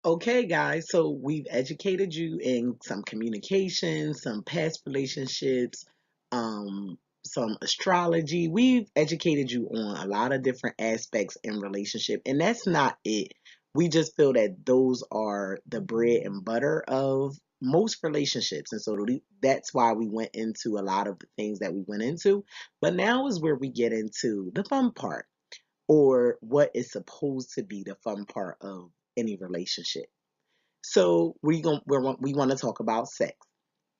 Okay, guys, so we've educated you in some communication, some past relationships, some astrology. We've educated you on a lot of different aspects in relationship, and that's not it. We just feel that those are the bread and butter of most relationships, and so that's why we went into a lot of the things that we went into. But now is where we get into the fun part, or what is supposed to be the fun part of any relationship. So we want to talk about sex.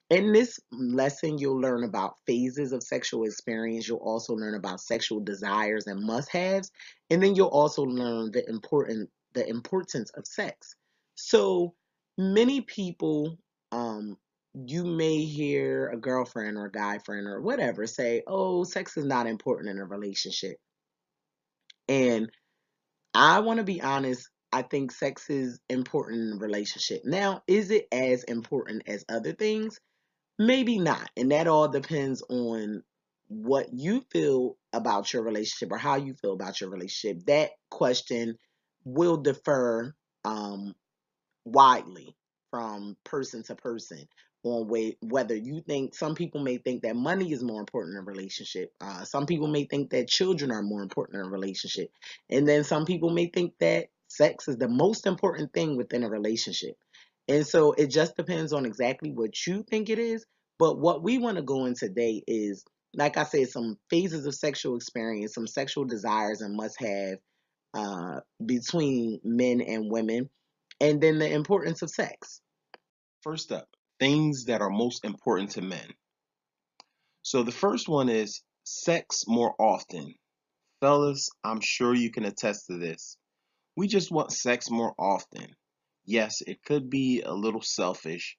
In this lesson, you'll learn about phases of sexual experience. You'll also learn about sexual desires and must-haves, and then you'll also learn the importance of sex. So many people, um, you may hear a girlfriend or a guy friend or whatever say, "Oh, sex is not important in a relationship," and I want to be honest. I think sex is important in a relationship. Now, is it as important as other things? Maybe not. And that all depends on what you feel about your relationship or how you feel about your relationship. That question will differ um, widely from person to person on whether you think some people may think that money is more important in a relationship. Some people may think that children are more important in a relationship. And then some people may think that sex is the most important thing within a relationship. And so it just depends on exactly what you think it is. But what we want to go in today is, like I said, some phases of sexual experience, some sexual desires and must have between men and women, and then the importance of sex. First up, things that are most important to men. So the first one is sex more often. Fellas, I'm sure you can attest to this. We just want sex more often. Yes, it could be a little selfish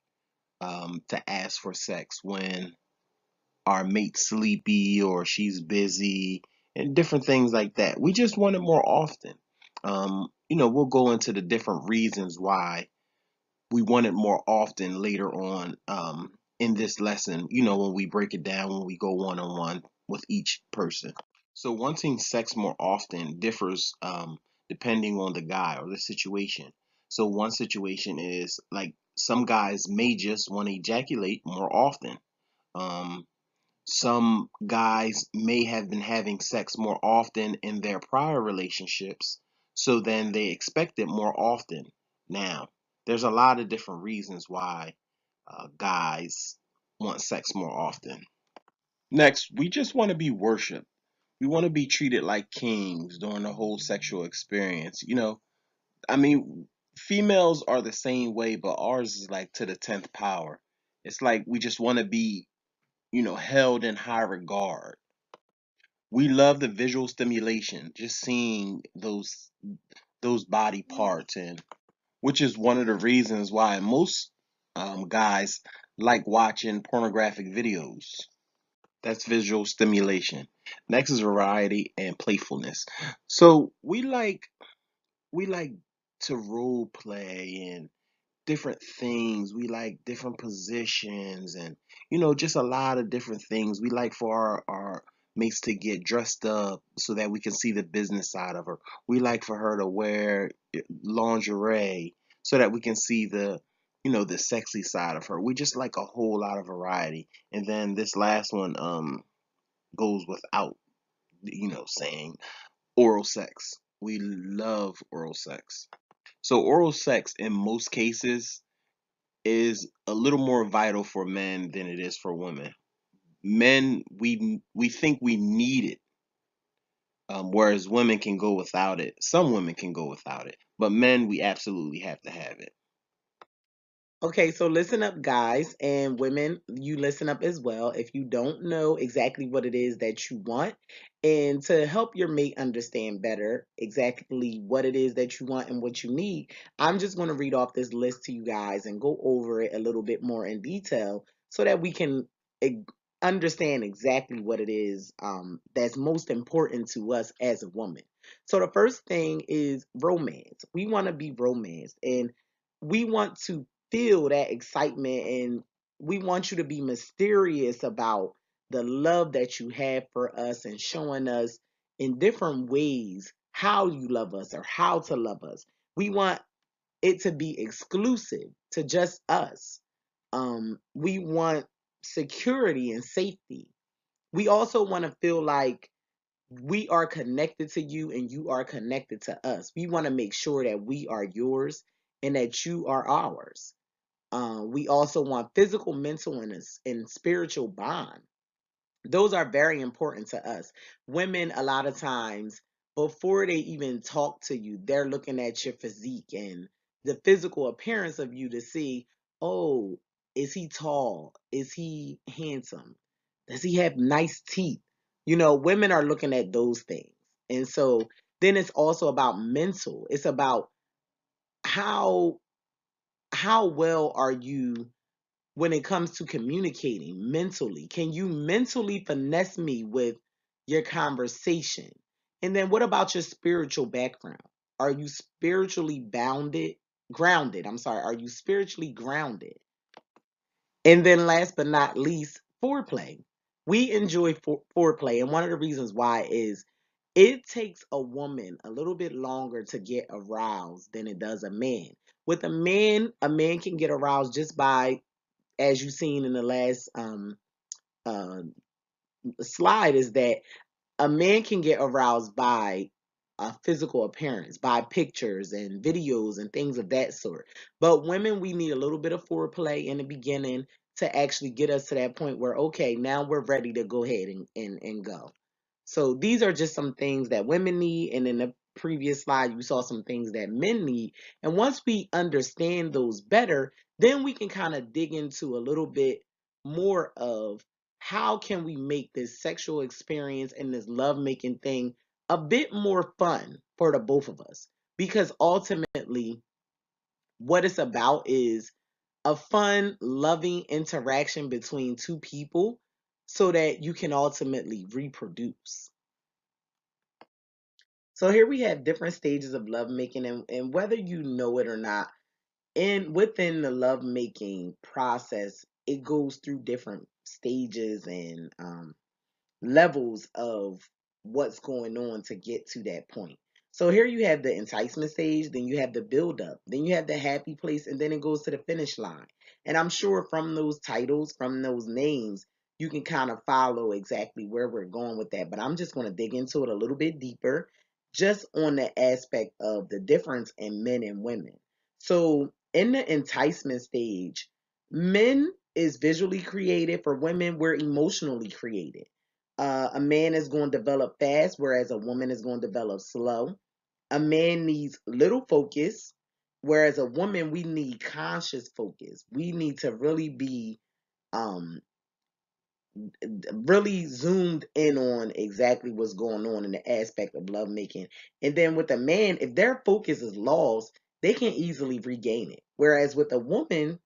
to ask for sex when our mate's sleepy or she's busy and different things like that. We just want it more often. We'll go into the different reasons why we want it more often later on in this lesson, when we break it down, when we go one on one with each person. So, wanting sex more often differs depending on the guy or the situation. So, one situation is like some guys may just want to ejaculate more often. Um, some guys may have been having sex more often in their prior relationships, so then they expect it more often. Now, there's a lot of different reasons why guys want sex more often. Next, we just want to be worshiped. We want to be treated like kings during the whole sexual experience. I mean, females are the same way, but ours is like to the 10th power. It's like we just want to be held in high regard. We love the visual stimulation, just seeing those body parts, and which is one of the reasons why most guys like watching pornographic videos. That's visual stimulation. Next is variety and playfulness. So we like to role play and different things. We like different positions and just a lot of different things. We like for our mates to get dressed up so that we can see the business side of her. We like for her to wear lingerie so that we can see the sexy side of her. We just like a whole lot of variety. And then this last one goes without saying oral sex. We love oral sex. So oral sex in most cases is a little more vital for men than it is for women. Men, we think we need it, whereas women can go without it. Some women can go without it, but men, we absolutely have to have it. Okay, so listen up, guys, and women, you listen up as well. If you don't know exactly what it is that you want, and to help your mate understand better exactly what it is that you want and what you need, I'm just going to read off this list to you guys and go over it a little bit more in detail so that we can eh, understand exactly what it is that's most important to us as a woman. So the first thing is romance. We want to be romanced, and we want to feel that excitement, and we want you to be mysterious about the love that you have for us and showing us in different ways how you love us or how to love us. We want it to be exclusive to just us. We want security and safety. We also want to feel like we are connected to you and you are connected to us. We want to make sure that we are yours and that you are ours. We also want physical, mental, and spiritual bond. Those are very important to us. Women, a lot of times, before they even talk to you, they're looking at your physique and the physical appearance of you to see, oh, is he tall? Is he handsome? Does he have nice teeth? Women are looking at those things. And so then it's also about mental. It's about how how well are you when it comes to communicating mentally? Can you mentally finesse me with your conversation? And then what about your spiritual background? Are you spiritually bounded? Grounded, I'm sorry. Are you spiritually grounded? And then last but not least, foreplay. We enjoy foreplay. And one of the reasons why is it takes a woman a little bit longer to get aroused than it does a man. With a man can get aroused just by, as you've seen in the last uh, slide, is that a man can get aroused by a physical appearance, by pictures and videos and things of that sort. But women, we need a little bit of foreplay in the beginning to actually get us to that point where, okay, now we're ready to go ahead and go. So these are just some things that women need. And in the previous slide, you saw some things that men need. And once we understand those better, then we can kind of dig into a little bit more of how can we make this sexual experience and this lovemaking thing a bit more fun for the both of us. Because ultimately, what it's about is a fun, loving interaction between two people so that you can ultimately reproduce. So here we have different stages of lovemaking, and whether you know it or not, within the lovemaking process, it goes through different stages and levels of what's going on to get to that point. So here you have the enticement stage, then you have the build up, then you have the happy place, and then it goes to the finish line. And I'm sure from those titles, from those names, you can kind of follow exactly where we're going with that. But I'm just going to dig into it a little bit deeper, just on the aspect of the difference in men and women. So in the enticement stage, men is visually created. For women, we're emotionally created. A man is going to develop fast, whereas a woman is going to develop slow. A man needs little focus, whereas a woman, we need conscious focus. We need to really be um, really zoomed in on exactly what's going on in the aspect of lovemaking. And then with a man, if their focus is lost, they can easily regain it. Whereas with a woman,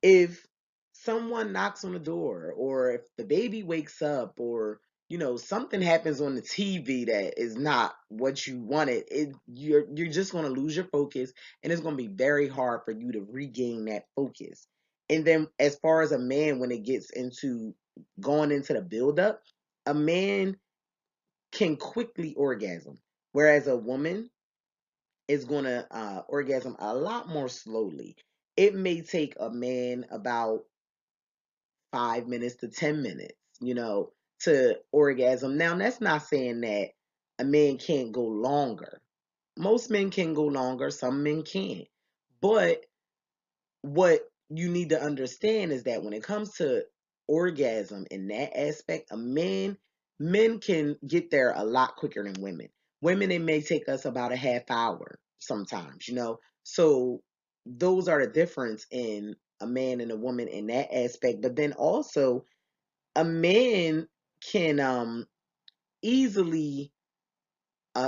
if someone knocks on the door or if the baby wakes up or something happens on the TV that is not what you wanted, you're just going to lose your focus, and it's going to be very hard for you to regain that focus. And then as far as a man, when it gets into going into the buildup, a man can quickly orgasm, whereas a woman is going to orgasm a lot more slowly. It may take a man about 5 minutes to 10 minutes, to orgasm. Now, that's not saying that a man can't go longer. Most men can go longer, some men can't. But what you need to understand is that when it comes to orgasm in that aspect, men can get there a lot quicker than women. Women, it may take us about a half hour sometimes. So those are the difference in a man and a woman in that aspect. But then also a man can easily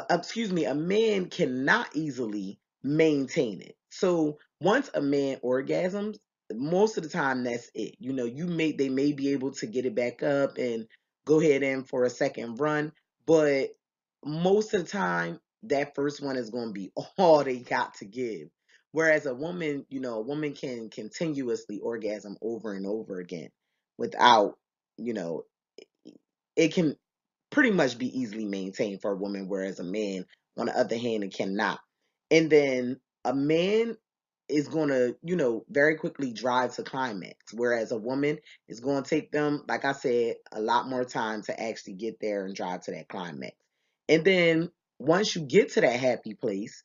excuse me, a man cannot easily maintain it. So once a man orgasms, most of the time that's it. They may be able to get it back up and go ahead in for a second run, but most of the time that first one is going to be all they got to give. Whereas a woman can continuously orgasm over and over again without, you know, it can pretty much be easily maintained for a woman, whereas a man, on the other hand, it cannot. And then a man is going to, very quickly drive to climax. Whereas a woman is going to take them, like I said, a lot more time to actually get there and drive to that climax. And then once you get to that happy place,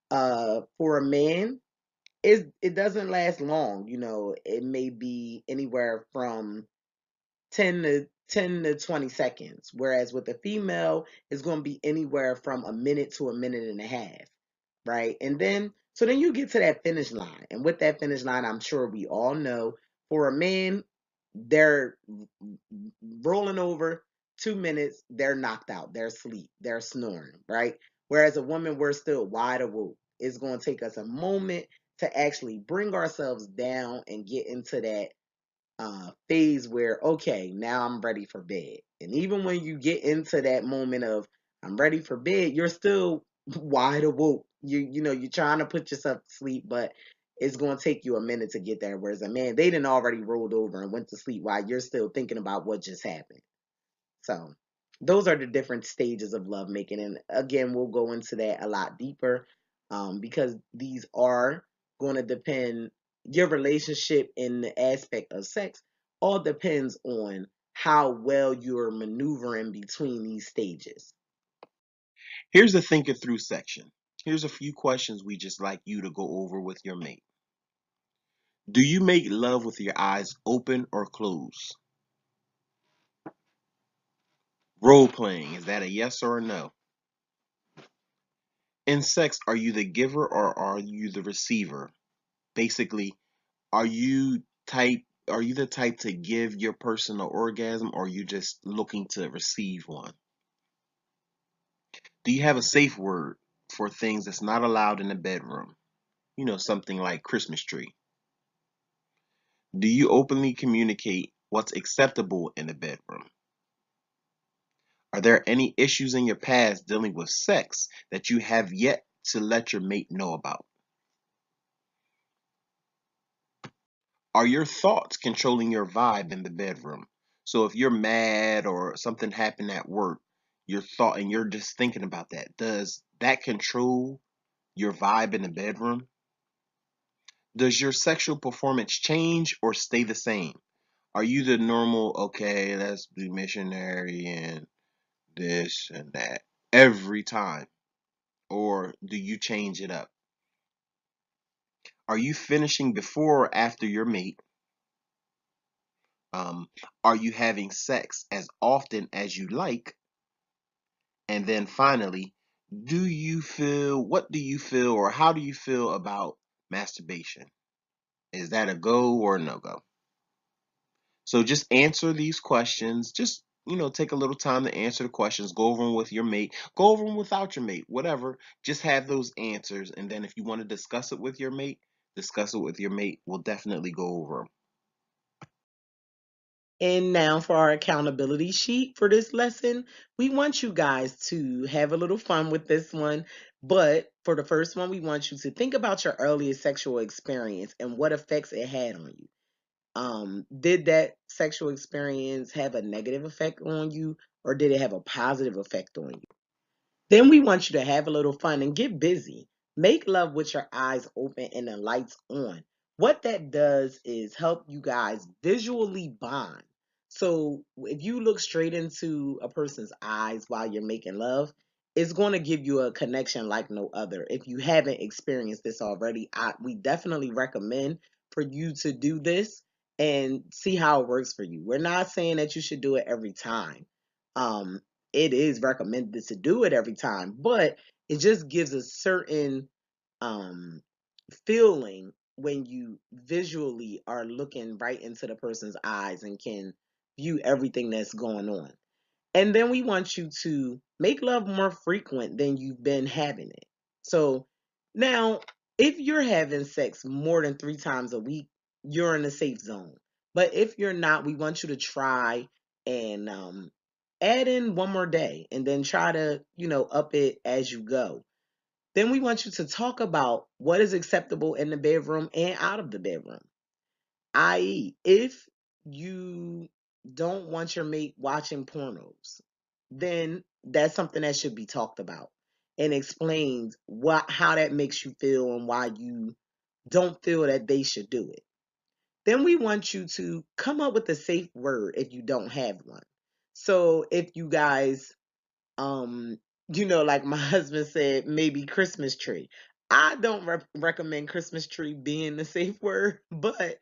for a man, it doesn't last long. It may be anywhere from 10 to 20 seconds, whereas with a female, it's going to be anywhere from a minute to a minute and a half, right? And then so then you get to that finish line, and with that finish line, I'm sure we all know, for a man, they're rolling over 2 minutes, they're knocked out, they're asleep, they're snoring, right? Whereas a woman, we're still wide awake. It's going to take us a moment to actually bring ourselves down and get into that phase where, okay, now I'm ready for bed. And even when you get into that moment of I'm ready for bed, you're still wide awake. You're trying to put yourself to sleep, but it's going to take you a minute to get there. Whereas a man, they didn't already rolled over and went to sleep while you're still thinking about what just happened. So those are the different stages of lovemaking. And again, we'll go into that a lot deeper, because these are going to depend, your relationship in the aspect of sex all depends on how well you're maneuvering between these stages. Here's the think it through section. Here's a few questions we just like you to go over with your mate. Do you make love with your eyes open or closed? Role playing, is that a yes or a no? In sex, are you the giver or are you the receiver? Basically, are you type are you the type to give your person an orgasm or are you just looking to receive one? Do you have a safe word for things that's not allowed in the bedroom? Something like Christmas tree. Do you openly communicate what's acceptable in the bedroom? Are there any issues in your past dealing with sex that you have yet to let your mate know about? Are your thoughts controlling your vibe in the bedroom? So if you're mad or something happened at work, your thought and you're just thinking about that, does that control your vibe in the bedroom? Does your sexual performance change or stay the same? Are you the normal, okay, let's be missionary and this and that every time? Or do you change it up? Are you finishing before or after your mate? Um, are you having sex as often as you like? And then finally, what do you feel or how do you feel about masturbation? Is that a go or a no go? So just answer these questions. Just, take a little time to answer the questions. Go over them with your mate. Go over them without your mate. Whatever. Just have those answers. And then if you want to discuss it with your mate, discuss it with your mate. We'll definitely go over them. And now for our accountability sheet for this lesson, we want you guys to have a little fun with this one. But for the first one, we want you to think about your earliest sexual experience and what effects it had on you. Did that sexual experience have a negative effect on you, or did it have a positive effect on you? Then we want you to have a little fun and get busy. Make love with your eyes open and the lights on. What that does is help you guys visually bond. So if you look straight into a person's eyes while you're making love, it's going to give you a connection like no other. If you haven't experienced this already, we definitely recommend for you to do this and see how it works for you. We're not saying that you should do it every time. Um, it is recommended to do it every time, but it just gives a certain um feeling when you visually are looking right into the person's eyes and can view everything that's going on. And then we want you to make love more frequent than you've been having it. So now, if you're having sex more than 3 times a week, you're in a safe zone. But if you're not, we want you to try and add in one more day and then try to, up it as you go. Then we want you to talk about what is acceptable in the bedroom and out of the bedroom, i.e., if you don't want your mate watching pornos, then that's something that should be talked about and explained how that makes you feel and why you don't feel that they should do it. Then we want you to come up with a safe word if you don't have one. So if you guys, like my husband said, maybe Christmas tree. I don't recommend Christmas tree being the safe word, but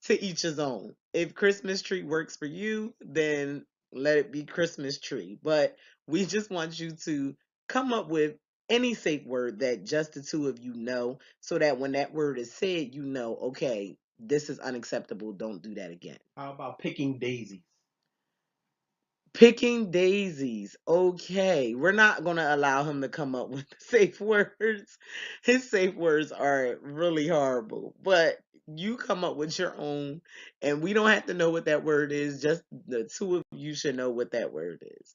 to each his own. If Christmas tree works for you, then let it be Christmas tree. But we just want you to come up with any safe word that just the two of you know, so that when that word is said, you know, okay, this is unacceptable. Don't do that again. How about picking daisies? Picking daisies. Okay, we're not going to allow him to come up with safe words. His safe words are really horrible, but you come up with your own, and we don't have to know what that word is. Just the two of you should know what that word is.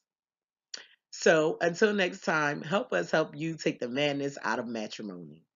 So until next time, help us help you take the madness out of matrimony.